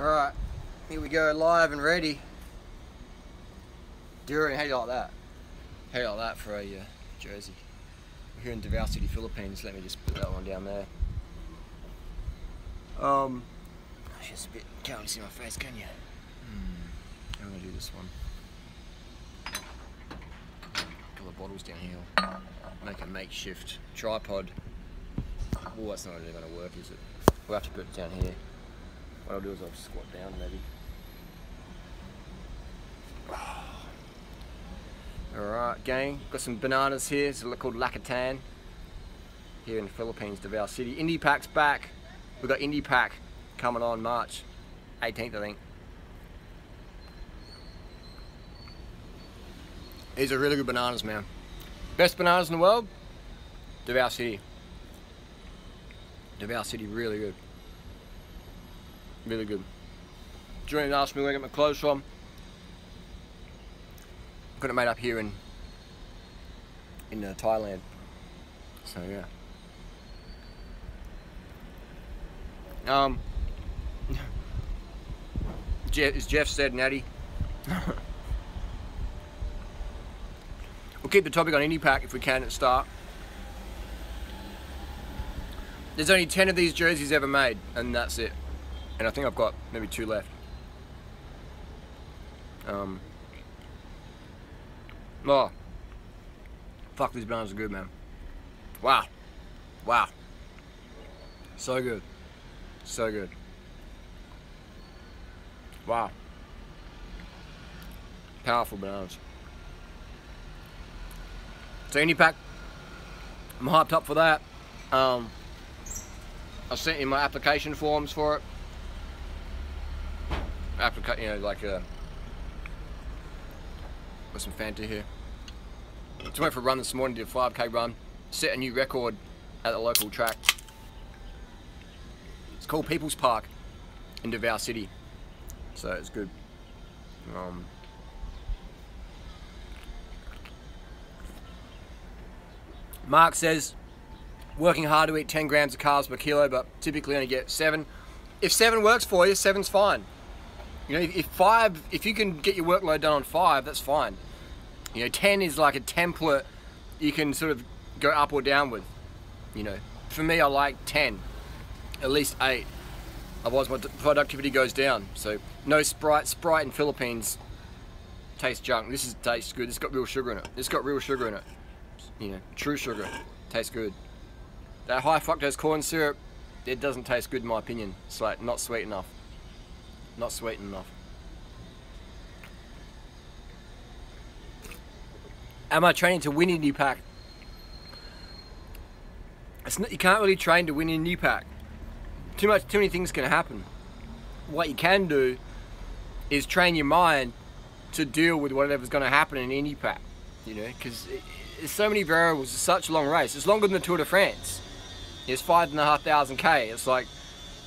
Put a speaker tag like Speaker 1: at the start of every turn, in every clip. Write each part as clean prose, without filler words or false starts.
Speaker 1: Alright, here we go, live and ready. Durian, how do you like that? How do you like that for a jersey? We're here in Davao City, Philippines. Let me just put that one down there. It's just a bit, can't really see my face, can you? I'm gonna do this one. Couple of bottles down here. Make a makeshift tripod. Oh, that's not really gonna work, is it? We'll have to put it down here. What I'll do is I'll just squat down, maybe. Alright, gang. Got some bananas here. It's called Lakatan. Here in the Philippines, Davao City. Indipac's back. We've got Indipac coming on March 18th, I think. These are really good bananas, man. Best bananas in the world? Davao City. Davao City, really good. Really good. Julian asked me where I get my clothes from. Got it made up here in Thailand. So yeah. As Jeff said, Natty. We'll keep the topic on Indipac if we can at the start. There's only 10 of these jerseys ever made, and that's it. And I think I've got maybe 2 left. Oh, fuck, these bananas are good, man. Wow. Wow. So good. So good. Wow. Powerful bananas. So Indipac, I'm hyped up for that. I sent in my application forms for it. You know, like got some Fanta here. Just went for a run this morning, did a 5K run, set a new record at the local track. It's called People's Park in Davao City, so it's good. Mark says, working hard to eat 10 grams of carbs per kilo, but typically only get 7. If 7 works for you, 7's fine. You know, if you can get your workload done on 5, that's fine. You know, 10 is like a template you can sort of go up or down with. You know, for me, I like 10, at least 8. Otherwise, my productivity goes down. So, no Sprite. Sprite in Philippines tastes junk. This tastes good. It's got real sugar in it. It's got real sugar in it. You know, true sugar. Tastes good. That high fructose corn syrup, it doesn't taste good in my opinion. It's like not sweet enough. Not sweet enough. Am I training to win Indipac? You can't really train to win Indipac. Too many things can happen. What you can do is train your mind to deal with whatever's going to happen in Indipac. You know, because there's so many variables. It's such a long race. It's longer than the Tour de France. It's 5,500 K. It's like,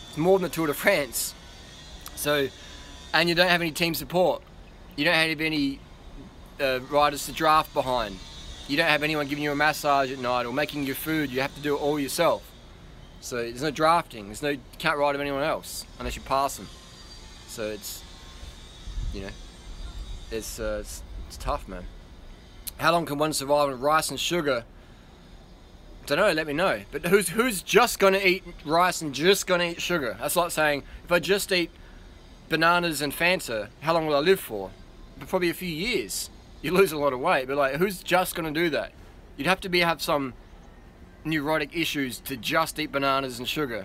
Speaker 1: it's more than the Tour de France. So, and you don't have any team support. You don't have any riders to draft behind. You don't have anyone giving you a massage at night or making your food. You have to do it all yourself. So there's no drafting. You can't ride with anyone else unless you pass them. So it's, you know, it's tough, man. How long can one survive on rice and sugar? Don't know, let me know. But who's just gonna eat rice and just gonna eat sugar? That's like saying, if I just eat bananas and Fanta, how long will I live for? Probably a few years. You lose a lot of weight, but like, who's just gonna do that? You'd have to have some neurotic issues to just eat bananas and sugar,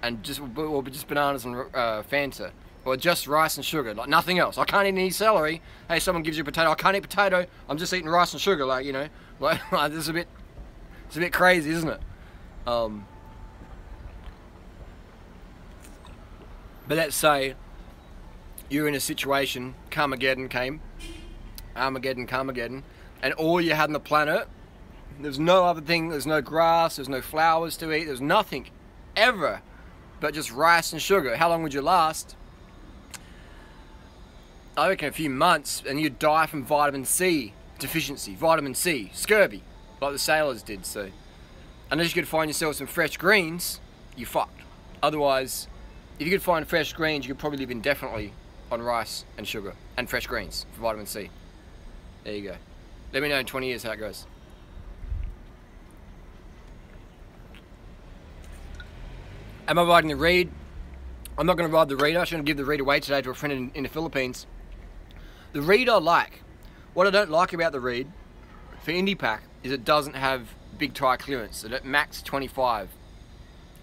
Speaker 1: and or just bananas and Fanta, or just rice and sugar, like nothing else. I can't eat any celery. Hey, someone gives you a potato. I can't eat potato. I'm just eating rice and sugar. Like, you know, like this is it's a bit crazy, isn't it? But let's say you're in a situation, Carmageddon came, Carmageddon, and all you had on the planet, there's no other thing, there's no grass, there's no flowers to eat, there's nothing ever but just rice and sugar. How long would you last? I reckon a few months, and you'd die from vitamin C deficiency, vitamin C, scurvy, like the sailors did. So unless you could find yourself some fresh greens, you're fucked. Otherwise, if you could find fresh greens, you could probably live indefinitely on rice and sugar and fresh greens for vitamin C. There you go. Let me know in 20 years how it goes. Am I riding the reed? I'm not going to ride the reed. I'm going to give the reed away today to a friend in the Philippines. The reed I like. What I don't like about the reed for Indipac is it doesn't have big tyre clearance. It's at max 25.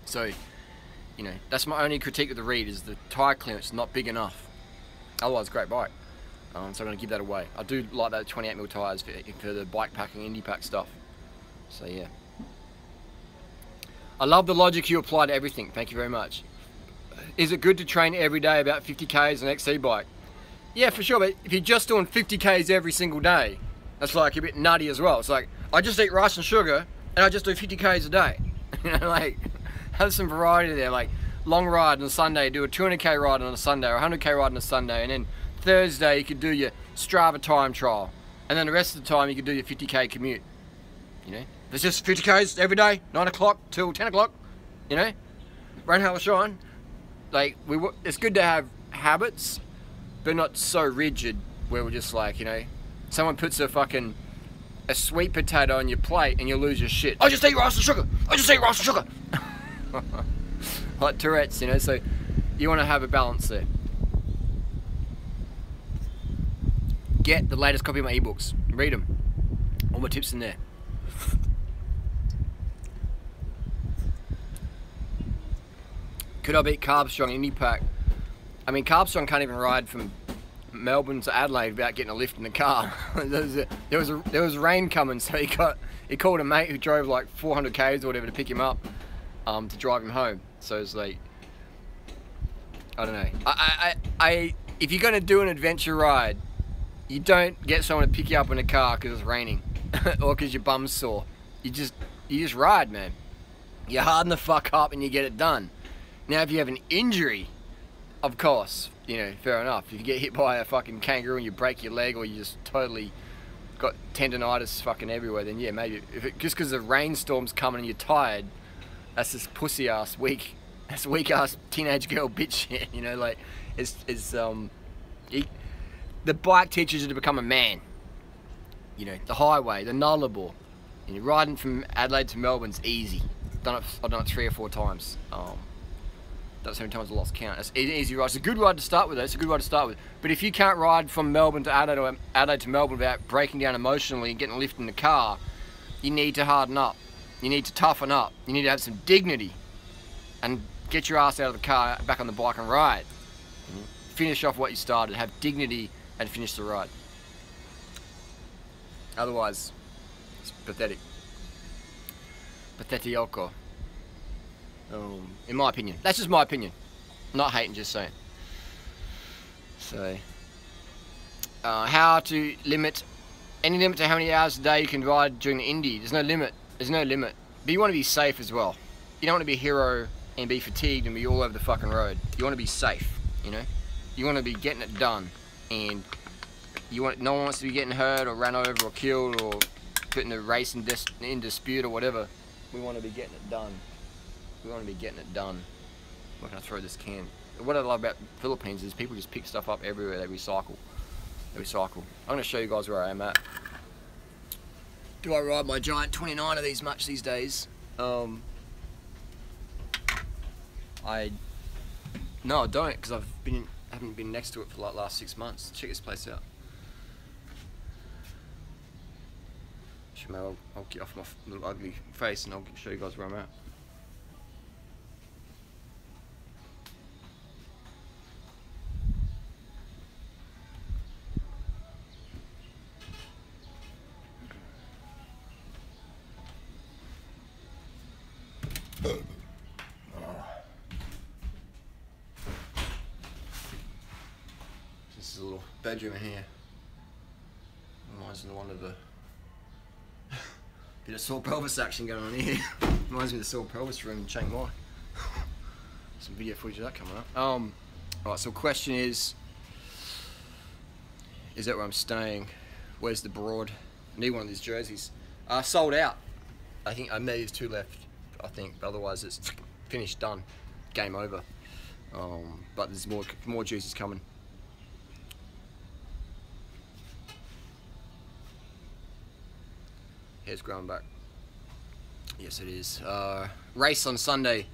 Speaker 1: So, you know, that's my only critique of the reed, is the tyre clearance is not big enough. Otherwise, great bike. So I'm going to give that away. I do like that 28mm tyres for the bike packing Indipac stuff. So yeah. I love the logic you apply to everything. Thank you very much. Is it good to train every day about 50 Ks on an XC bike? Yeah, for sure, but if you're just doing 50 Ks every single day, that's like a bit nutty as well. It's like, I just eat rice and sugar, and I just do 50 Ks a day. You know, like, have some variety there. Like, long ride on a Sunday, do a 200K ride on a Sunday, or 100K ride on a Sunday, and then Thursday you could do your Strava time trial, and then the rest of the time you could do your 50K commute. You know, if it's just 50 Ks every day, 9 o'clock till 10 o'clock, you know, rain, hail or shine. Like, it's good to have habits, but not so rigid where we're just like, you know, someone puts a sweet potato on your plate and you lose your shit. I just eat rice and sugar. I just eat rice and sugar. Like Tourette's, you know, so you want to have a balance there. Get the latest copy of my ebooks. Read them. All my tips in there. Could I beat Carbstrong Indipac? I mean, Carbstrong can't even ride from Melbourne to Adelaide without getting a lift in the car. there was rain coming, so he called a mate who drove like 400 Ks or whatever to pick him up, to drive him home. So it's like, I don't know. If you're gonna do an adventure ride, you don't get someone to pick you up in a car because it's raining or because your bum's sore. You just ride, man. You harden the fuck up and you get it done. Now, if you have an injury, of course, you know, fair enough. If you get hit by a fucking kangaroo and you break your leg, or you just totally got tendonitis fucking everywhere, then yeah, maybe. Just because the rainstorm's coming and you're tired, that's this pussy ass that's weak ass teenage girl bitch shit. You know, like the bike teaches you to become a man. You know, the highway, the Nullarbor, and you're riding from Adelaide to Melbourne's easy. I've done it 3 or 4 times. That's how many times I lost count. It's an easy ride. It's a good ride to start with, though. It's a good ride to start with. But if you can't ride from Melbourne to Adelaide, or Adelaide to Melbourne without breaking down emotionally and getting a lift in the car, you need to harden up. You need to toughen up. You need to have some dignity and get your ass out of the car, back on the bike and ride. And finish off what you started. Have dignity and finish the ride. Otherwise, it's pathetic. Pathetioko. In my opinion. That's just my opinion. Not hating, just saying. So, how to limit, any limit to how many hours a day you can ride during the Indy? There's no limit. There's no limit. But you want to be safe as well. You don't want to be a hero and be fatigued and be all over the fucking road. You want to be safe, you know? You want to be getting it done. And no one wants to be getting hurt or run over or killed or putting the race in dispute or whatever. We want to be getting it done. We want to be getting it done. Where can I throw this can? What I love about the Philippines is people just pick stuff up everywhere. They recycle. They recycle. I'm going to show you guys where I am at. Do I ride my giant 29 of these much these days? No, I don't, because I haven't been next to it for like the last 6 months. Check this place out. I'll get off my little ugly face and I'll show you guys where I'm at. This is a little bedroom in here. Reminds me of one of the bit of sore pelvis action going on here. Reminds me of the sore pelvis room in Chiang Mai. Some video footage of that coming up. Alright, so the question is that where I'm staying? Where's the Broad? I need one of these jerseys. Sold out. I think maybe there's 2 left. I think, but otherwise it's finished, done, game over. But there's more juices coming. Hair's growing back. Yes, it is. Race on Sunday.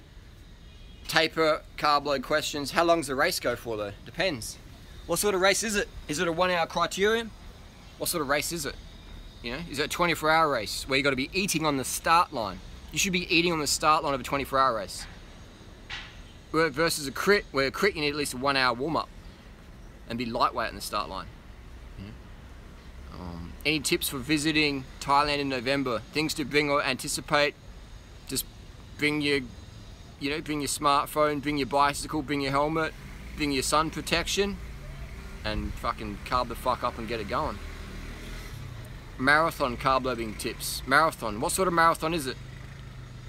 Speaker 1: Taper, carb load questions. How long does the race go for though? Depends. What sort of race is it? Is it a 1 hour criterium? What sort of race is it? You know, is it a 24-hour race where you got to be eating on the start line? You should be eating on the start line of a 24-hour race. Versus a crit, where a crit you need at least a 1 hour warm up and be lightweight on the start line. Any tips for visiting Thailand in November? Things to bring or anticipate? Just bring your, bring your smartphone, bring your bicycle, bring your helmet, bring your sun protection, and fucking carb the fuck up and get it going. Marathon carb loading tips. Marathon. What sort of marathon is it?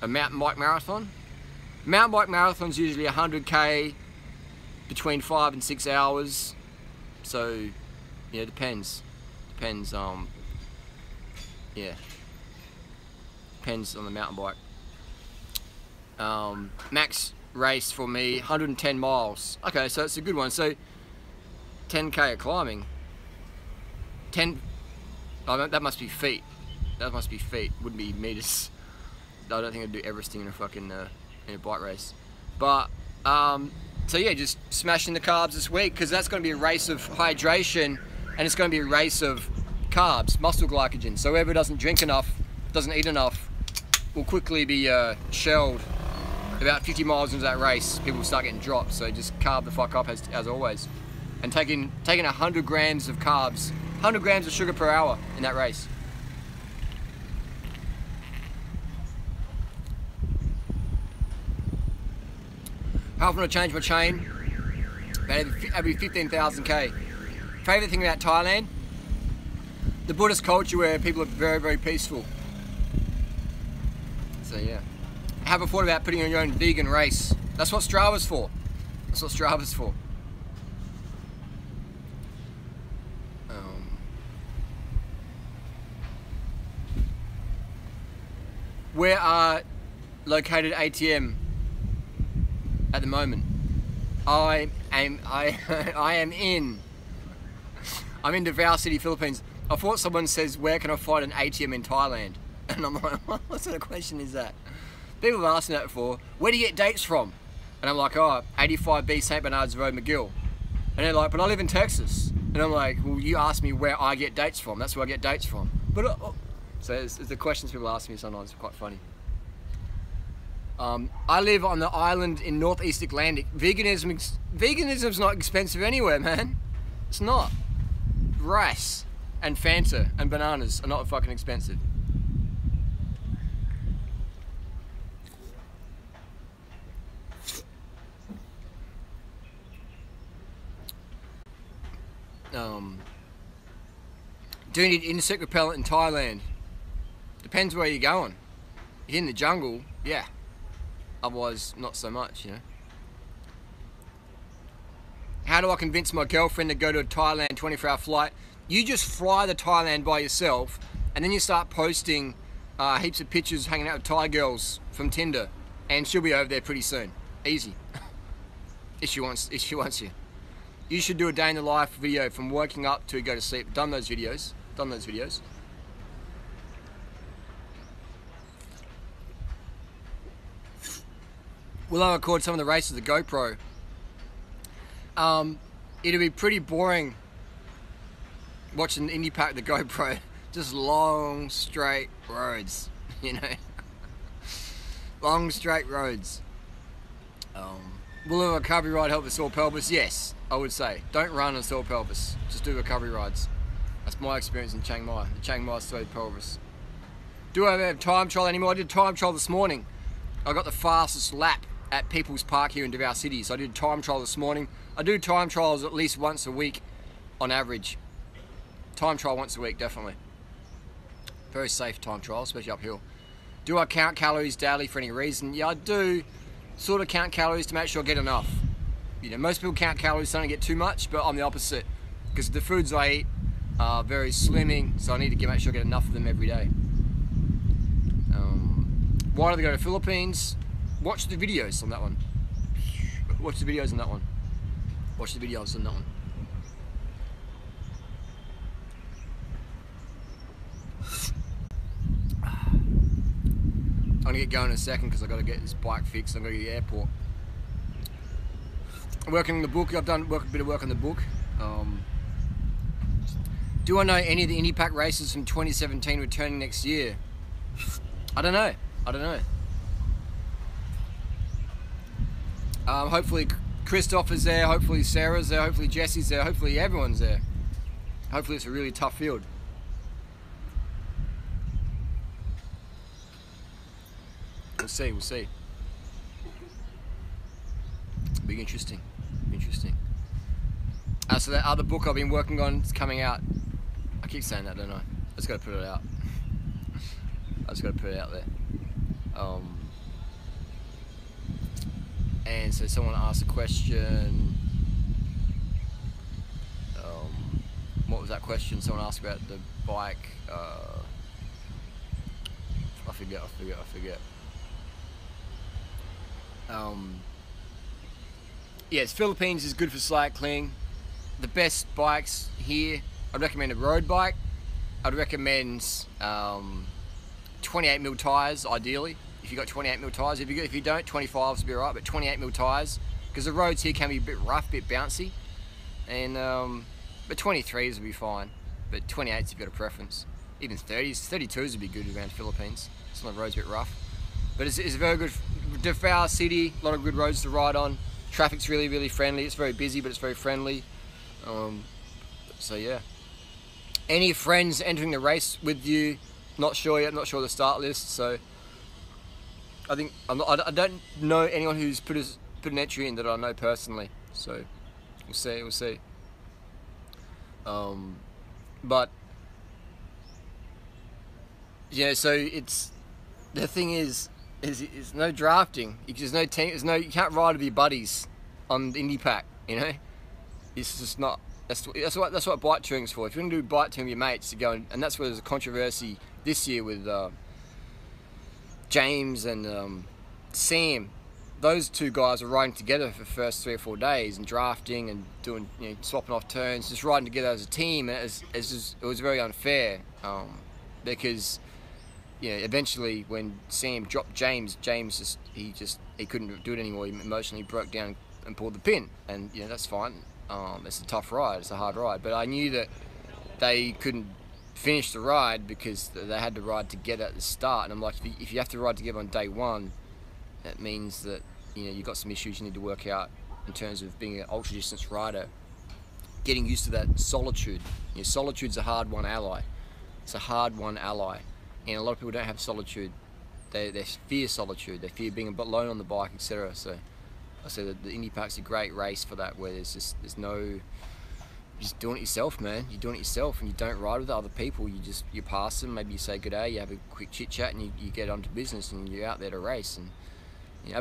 Speaker 1: A mountain bike marathon? Mountain bike marathon's usually 100k, between 5 and 6 hours. So, yeah, depends. Depends, yeah. Depends on the mountain bike. Max race for me, 110 miles. Okay, so it's a good one. So, 10k of climbing. That must be feet. That must be feet. Wouldn't be meters. I don't think I'd do Everesting in a fucking in a bike race. But so yeah, just smashing the carbs this week, because that's going to be a race of hydration, and it's going to be a race of carbs, muscle glycogen. So whoever doesn't drink enough, doesn't eat enough, will quickly be shelled. About 50 miles into that race, people will start getting dropped. So just carb the fuck up as always, and taking 100 grams of carbs, 100 grams of sugar per hour in that race. How often do I change my chain? About every 15,000k. Favorite thing about Thailand? The Buddhist culture, where people are very, very peaceful. So yeah. Have a thought about putting on your own vegan race. That's what Strava's for. That's what Strava's for. Where are located ATM at the moment? I'm in Davao City, Philippines. I thought someone says, where can I find an ATM in Thailand? And I'm like, what sort of question is that? People have asked me that before. Where do you get dates from? And I'm like, oh, 85B St. Bernard's Road, McGill. And they're like, but I live in Texas. And I'm like, well, you asked me where I get dates from. That's where I get dates from. But so it's the questions people ask me sometimes are quite funny. I live on the island in Northeast Atlantic. Veganism's not expensive anywhere, man. It's not. Rice and Fanta and bananas are not fucking expensive. Do you need insect repellent in Thailand? Depends where you're going. If you're in the jungle, yeah. Otherwise, not so much, you know. How do I convince my girlfriend to go to a Thailand 24-hour flight? You just fly to Thailand by yourself, and then you start posting heaps of pictures hanging out with Thai girls from Tinder, and she'll be over there pretty soon. Easy. if she wants you. You should do a day in the life video from waking up to go to sleep. Done those videos. Will I record some of the races with the GoPro? It'll be pretty boring watching Indipac the GoPro. Just long, straight roads, you know. Long, straight roads. Will a recovery ride help the sore pelvis? Yes, I would say. Don't run on sore pelvis. Just do recovery rides. That's my experience in Chiang Mai. The Chiang Mai sore pelvis. Do I have time trial anymore? I did time trial this morning. I got the fastest lap at People's Park here in Davao City. So I did time trial this morning. I do time trials at least once a week on average. Time trial once a week, definitely. Very safe time trial, especially uphill. Do I count calories daily for any reason? Yeah, I do sort of count calories to make sure I get enough. You know, most people count calories so I don't get too much, but I'm the opposite. Because the foods I eat are very slimming, so I need to make sure I get enough of them every day. Why do they go to the Philippines? Watch the videos on that one. Watch the videos on that one. Watch the videos on that one. I'm gonna get going in a second because I got to get this bike fixed. I'm gonna go to the airport. I'm working on the book. I've done a bit of work on the book. Do I know any of the Indipac races from 2017 returning next year? I don't know. I don't know. Hopefully Christopher's there. Hopefully Sarah's there. Hopefully Jesse's there. Hopefully everyone's there. Hopefully it's a really tough field. We'll see. We'll see. It'll be interesting. Interesting. So that other book I've been working on is coming out. I keep saying that, don't I? I just got to put it out. I just got to put it out there. And so someone asked a question. What was that question? Someone asked about the bike. I forget. Yes, Philippines is good for cycling. The best bikes here, I'd recommend a road bike. I'd recommend 28mm tyres, ideally. If you've got 28mm tyres, if you don't, 25s will be alright, but 28mm tyres, because the roads here can be a bit rough, a bit bouncy, and but 23s will be fine. But 28s if you've got a preference. Even 30s, 32s would be good around Philippines. Some of the roads a bit rough, but it's a very good Davao city. A lot of good roads to ride on. Traffic's really friendly. It's very busy, but it's very friendly. So yeah. Any friends entering the race with you? Not sure yet. Not sure the start list. So I think I don't know anyone who's put an entry in that I know personally. So we'll see. We'll see. But yeah. So it's the thing is no drafting. There's no team. You can't ride with your buddies on Indipac. You know. It's just not. That's what bike touring's for. If you're gonna do bike touring with your mates, to go and that's where there's a controversy this year with James and Sam. Those two guys are riding together for the first 3 or 4 days and drafting and doing, swapping off turns, just riding together as a team. And it was very unfair because eventually when Sam dropped James he couldn't do it anymore. He emotionally broke down and pulled the pin, and that's fine. It's a tough ride, it's a hard ride, but I knew that they couldn't finish the ride because they had to ride together at the start, and I'm like, if you have to ride together on day one, that means that you've got some issues you need to work out in terms of being an ultra distance rider, getting used to that solitude. Solitude's a hard won ally. It's a hard won ally, and a lot of people don't have solitude. They fear solitude, they fear being alone on the bike, etc. So I say that the Indipac's a great race for that, where there's no, you're just doing it yourself, man. You're doing it yourself, and you don't ride with other people. You pass them, maybe you say good day, you have a quick chit chat, and you get on to business, and you're out there to race. And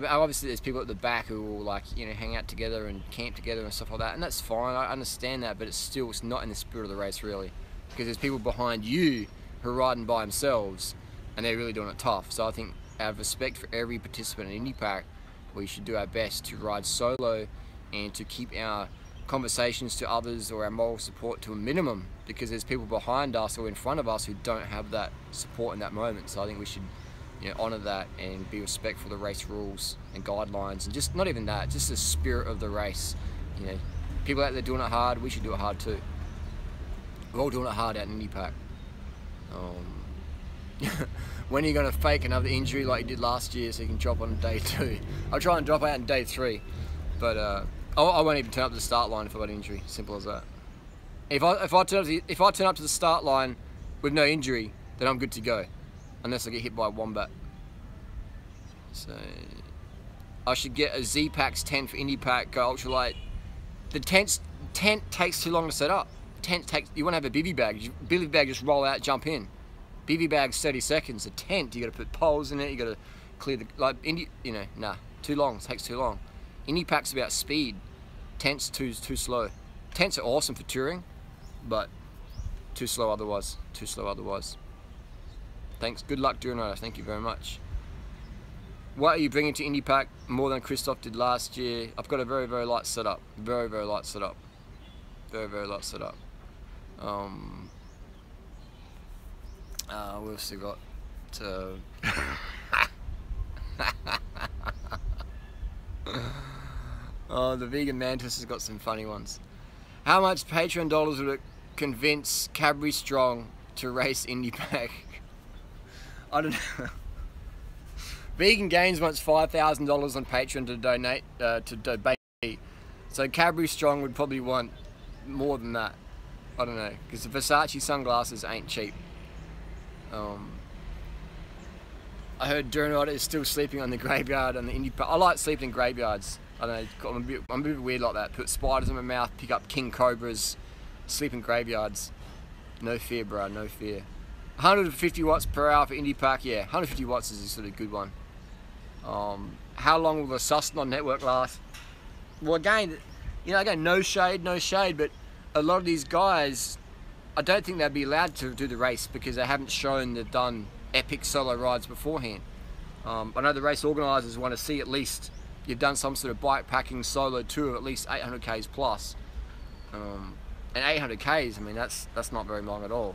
Speaker 1: obviously there's people at the back who will hang out together and camp together and stuff like that, and that's fine. I understand that, but it's not in the spirit of the race really, because there's people behind you who are riding by themselves, and they're really doing it tough. So I think out of respect for every participant in Indipac, we should do our best to ride solo and to keep our conversations to others or our moral support to a minimum, because there's people behind us or in front of us who don't have that support in that moment. So I think we should honour that and be respectful of the race rules and guidelines, and just not even that, just the spirit of the race. People out there doing it hard, we should do it hard too. We're all doing it hard out in Indipac. When are you going to fake another injury like you did last year so you can drop on day 2? I'll try and drop out in day 3, but I won't even turn up to the start line if I've got an injury. Simple as that. If I turn up to the start line with no injury, then I'm good to go, unless I get hit by a wombat. So I should get a Z-Pax tent for Indipac, go ultralight. The tent takes too long to set up. You want to have a bivy bag. Bivy bag, just roll out, jump in. Bivy bag's 30 seconds. A tent, you got to put poles in it. You got to clear the nah, too long. It takes too long. Indipac's about speed. Tent's too slow. Tents are awesome for touring, but too slow otherwise. Too slow otherwise. Thanks. Good luck doing that. Thank you very much. What are you bringing to Indipac more than Christoph did last year? I've got a very, very light setup. Very, very light setup. Very, very light setup. We've still got to... Oh, the vegan mantis has got some funny ones. How much Patreon dollars would it convince Cadbury Strong to race Indipac? I don't know. Vegan Gains wants $5,000 on Patreon to donate to debate. So Cadbury Strong would probably want more than that. I don't know, because the Versace sunglasses ain't cheap. I heard Durnrod is still sleeping on the graveyard on the Indipac. I like sleeping in graveyards. I don't know, I'm a bit weird like that. Put spiders in my mouth, pick up king cobras, sleep in graveyards. No fear, bro, no fear. 150 watts per hour for Indipac, yeah. 150 watts is a sort of good one. How long will the Susnon network last? Well, again, you know, again, no shade, but a lot of these guys, I don't think they'd be allowed to do the race because they haven't shown they've done epic solo rides beforehand. I know the race organisers want to see at least you've done some sort of bike packing solo tour, at least 800 k's plus. And 800 k's, I mean, that's not very long at all.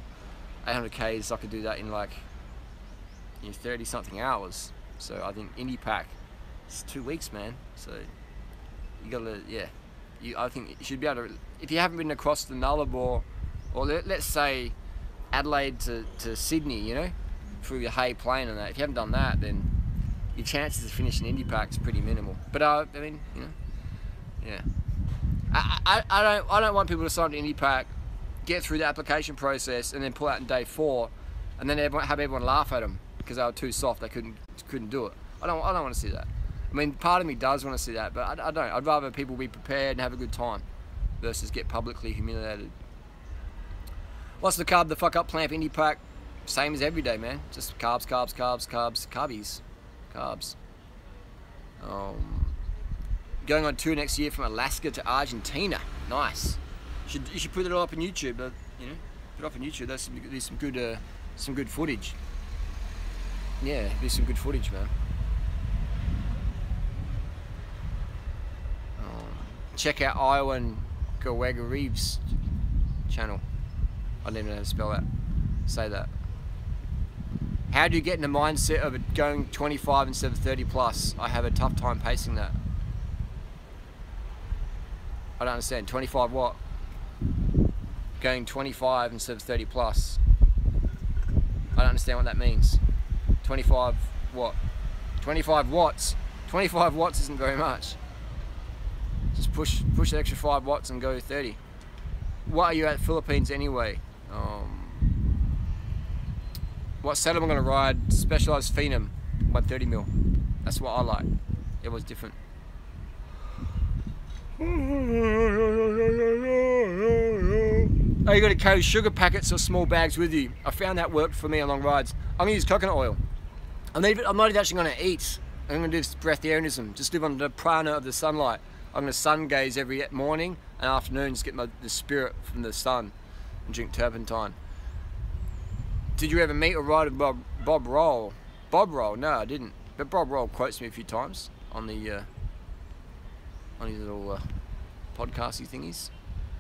Speaker 1: 800 k's, I could do that in like 30 something hours. So I think Indipac, it's 2 weeks, man. So you gotta, yeah. I think you should be able to, if you haven't been across the Nullarbor, or let's say Adelaide to Sydney, you know, through the Hay Plain and that. If you haven't done that, then your chances of finishing Indipac is pretty minimal. But I mean, you know, yeah. I don't want people to sign to Indipac, get through the application process, and then pull out in day 4, and then have everyone laugh at them because they were too soft. They couldn't do it. I don't want to see that. I mean, part of me does want to see that, but I don't. I'd rather people be prepared and have a good time versus get publicly humiliated. What's the carb the fuck up plan for Indipac? Same as every day, man. Just carbs, carbs, carbs, carbs, carbies, carbs. Going on tour next year from Alaska to Argentina. Nice. You should put it all up on YouTube. You know, put it up on YouTube. There's some good footage. Yeah, there's some good footage, man. Check out Iowa and Gawega Reeves channel. I don't even know how to spell that. Say that. How do you get in the mindset of it going 25 instead of 30 plus? I have a tough time pacing that. I don't understand. 25 what? Going 25 instead of 30 plus. I don't understand what that means. 25 what? 25 watts. 25 watts isn't very much. Just push the extra 5 watts and go 30. What are you at Philippines anyway? What setup I'm going to ride? Specialized Phenom 130mm. That's what I like. It was different. Oh, you got to carry sugar packets or small bags with you. I found that worked for me on long rides. I'm going to use coconut oil. I'm not even actually going to eat. I'm going to do breatharianism. Just live on the prana of the sunlight. I'm going to sun gaze every morning and afternoon, just get the spirit from the sun and drink turpentine. Did you ever meet or ride with Bob Roll? Bob Roll? No, I didn't. But Bob Roll quotes me a few times on his little podcasty thingies.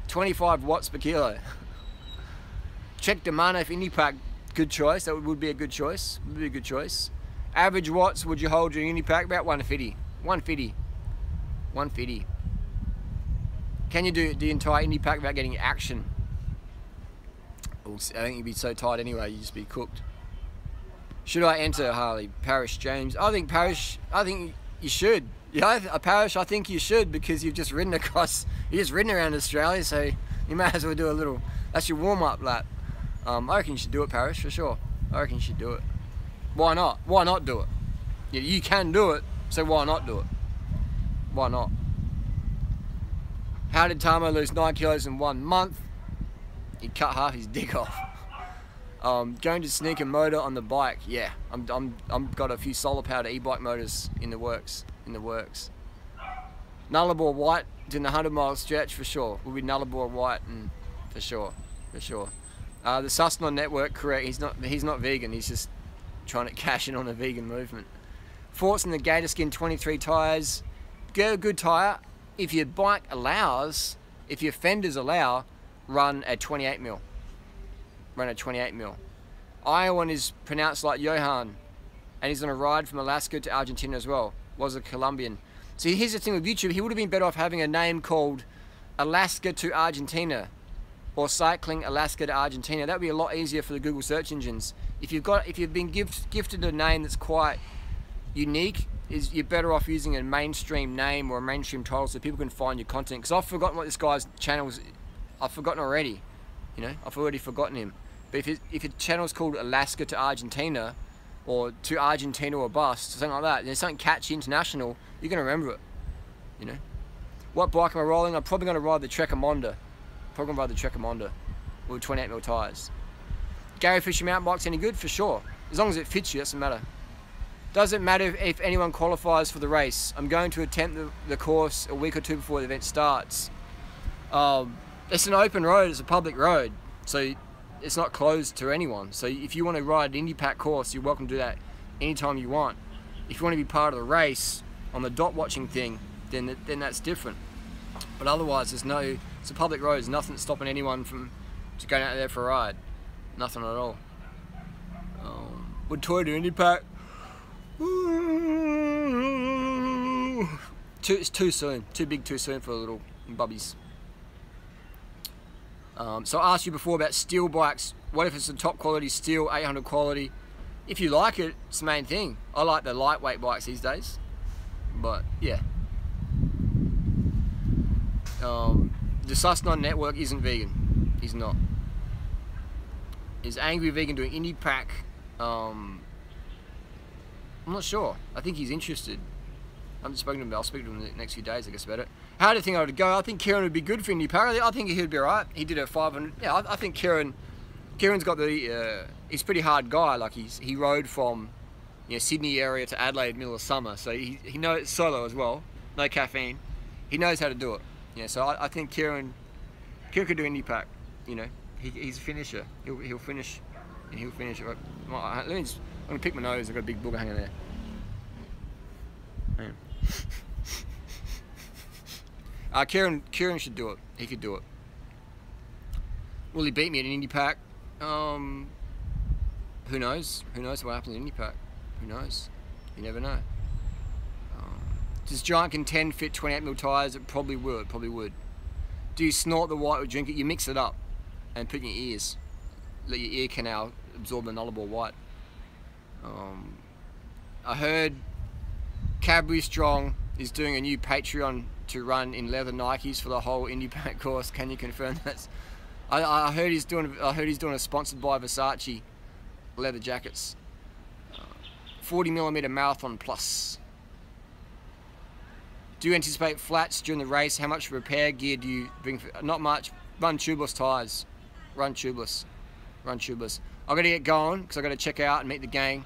Speaker 1: 25 watts per kilo. Check Demano for Indipac. Good choice. That would be a good choice. Would be a good choice. Average watts would you hold your Indipac? About 150. 150. 150. Can you do the entire Indipac without getting action? I think you'd be so tired anyway, you'd just be cooked. Should I enter, Harley? Parish James. I think you should. Yeah, Parish, I think you should, because you've just ridden around Australia, so you may as well do a little, that's your warm-up lap. I reckon you should do it, Parish, for sure. I reckon you should do it. Why not? Why not do it? You can do it, so why not do it? Why not? How did Tamo lose 9 kilos in 1 month? He cut half his dick off. Going to sneak a motor on the bike. Yeah, I'm got a few solar powered e-bike motors in the works. Nullarbor White in the 100-mile stretch for sure. We'll be Nullarbor White and for sure. The Susnon network, correct? He's not vegan. He's just trying to cash in on the vegan movement. Force in the Gator Skin 23 tyres. Get a good tyre. If your bike allows, if your fenders allow, run at 28mm. Run at 28mm. Iowan is pronounced like Johan, and he's on a ride from Alaska to Argentina as well. Was a Colombian. So here's the thing with YouTube, he would have been better off having a name called Alaska to Argentina, or Cycling Alaska to Argentina. That would be a lot easier for the Google search engines. If you've been gifted a name that's quite unique, you're better off using a mainstream name or a mainstream title so people can find your content. Because I've forgotten what this guy's channel is. I've forgotten already. You know, I've already forgotten him. But if your channel's called Alaska to Argentina, or to Argentina or bust, or something like that, and there's something catchy international, you're gonna remember it. You know. What bike am I rolling? I'm probably gonna ride the Trekker with 28mm tyres. Gary Fisher mountain bike's any good? For sure. As long as it fits you, doesn't matter. Doesn't matter if anyone qualifies for the race. I'm going to attempt the course a week or two before the event starts. It's an open road, it's a public road, so it's not closed to anyone. So if you want to ride an Indipac course, you're welcome to do that anytime you want. If you want to be part of the race on the dot watching thing, then that's different. But otherwise, it's a public road. There's nothing stopping anyone from just going out there for a ride. Nothing at all. Would Toy do Indipac? It's too soon. Too big, too soon for the little bubbies. So I asked you before about steel bikes. What if it's a top quality steel, 800 quality? If you like it, it's the main thing. I like the lightweight bikes these days. But yeah. The Susnon Network isn't vegan. He's not. Is Angry Vegan doing Indipac? I'm not sure. I think he's interested. I haven't spoken to him, but I'll speak to him in the next few days, I guess, about it. How do you think I would go? I think Kieran would be good for Indipac. I think he'd be alright. He did a 500. Yeah, I think Kieran's got the. He's a pretty hard guy. Like he rode from, Sydney area to Adelaide middle of summer, so he knows solo as well. No caffeine. He knows how to do it. Yeah, so I think Kieran could do Indipac. He's a finisher. He'll finish, and he'll finish. I'm gonna pick my nose. I've got a big booger hanging there. Kieran should do it. He could do it. Will he beat me at an Indipac? Who knows? Who knows what happens in Indipac? Who knows? You never know. Does Giant Contend fit 28mm tyres? It probably would. Do you snort the white or drink it? You mix it up and put it in your ears. Let your ear canal absorb the nullable white. I heard Cadbury Strong is doing a new Patreon to run in leather Nikes for the whole Indipac course. Can you confirm that? I heard he's doing a sponsored by Versace leather jackets. 40mm marathon plus. Do you anticipate flats during the race? How much repair gear do you bring? Not much. Run tubeless tyres. Run tubeless. I've got to get going because I've got to check out and meet the gang.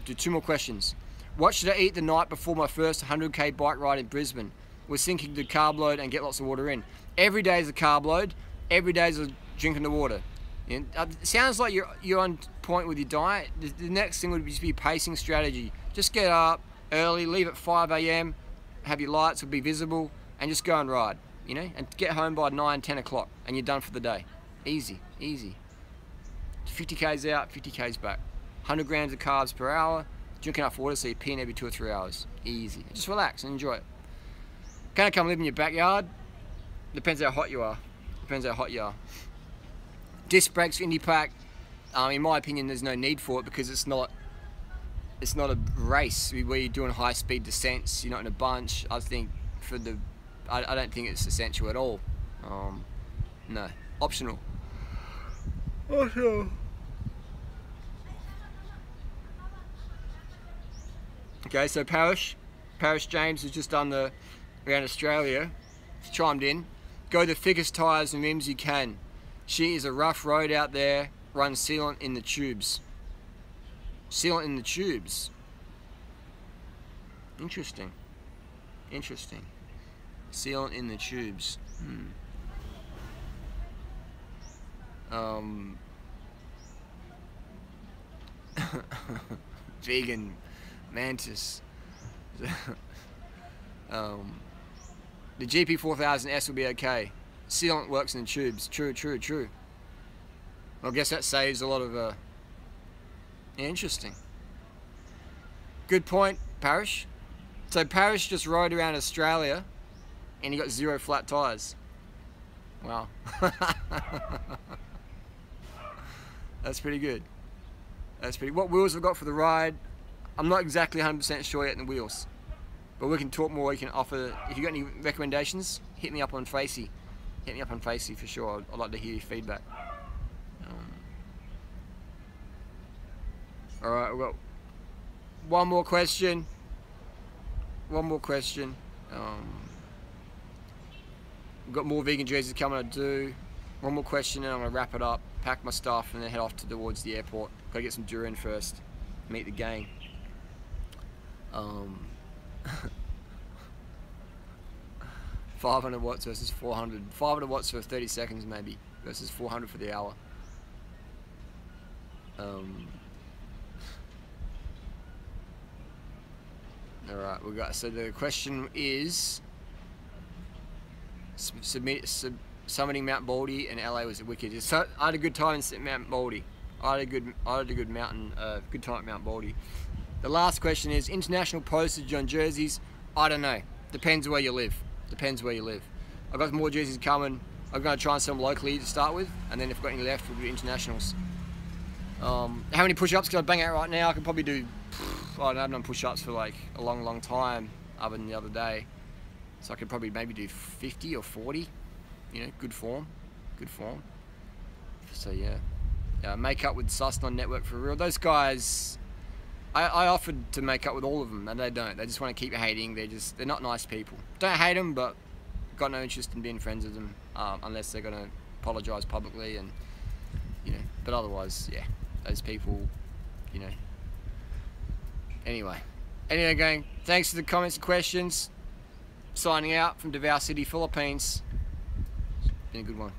Speaker 1: Do 2 more questions. What should I eat the night before my first 100k bike ride in Brisbane? We're sinking to carb load and get lots of water in. Every day is a carb load. Every day is a drinking the water. It sounds like you're on point with your diet. The next thing would just be pacing strategy. Just get up early, leave at 5 AM, have your lights will be visible, and just go and ride, and get home by 9, 10 o'clock, and you're done for the day. Easy. 50k's out, 50k's back. 100 grams of carbs per hour, drink enough water so you're peeing every 2 or 3 hours. Easy. Just relax and enjoy it. Can I come live in your backyard? Depends how hot you are. Disc brakes for Indipac. In my opinion, there's no need for it because it's not a race where you're doing high speed descents. You're not in a bunch. I think I don't think it's essential at all. No, optional. Okay, so Parish James has just done the around Australia. He's chimed in. Go the thickest tyres and rims you can. She is a rough road out there. Run sealant in the tubes. Sealant in the tubes. Interesting. Sealant in the tubes. Mantis. The GP4000S will be okay. Sealant works in the tubes. True. Well, I guess that saves a lot of... interesting. Good point, Parrish. So Parrish just rode around Australia and he got 0 flat tyres. Wow. That's pretty good. What wheels have we got for the ride? I'm not exactly 100% sure yet in the wheels. But we can talk more, you can offer, if you got any recommendations, hit me up on Facey. Hit me up on Facey for sure. I'd like to hear your feedback. Alright, we've got one more question. We've got more vegan jerseys coming to do. One more question and I'm going to wrap it up, pack my stuff and then head off towards the airport. Got to get some Durin first, meet the gang. 500 watts versus 400. 500 watts for 30 seconds maybe, versus 400 for the hour. Alright, we got, so the question is, summiting Mount Baldy in LA was wicked. So I had a good time in Mount Baldy. I had a good time at Mount Baldy. The last question is international postage on jerseys. I don't know. Depends where you live. I've got more jerseys coming. I'm going to try and sell them locally to start with, and then if I've got any left, we'll do internationals. How many push-ups can I bang out right now? I can probably do, I haven't done push-ups for like a long time, other than the other day. So I could probably maybe do 50 or 40, you know, good form. So yeah, make up with Suston Network for real. Those guys, I offered to make up with all of them, and they don't. They just want to keep hating. They're not nice people. Don't hate them, but got no interest in being friends with them, unless they're gonna apologise publicly, and you know. But otherwise, yeah, those people, you know. Anyway, gang, thanks for the comments and questions. Signing out from Davao City, Philippines. It's been a good one.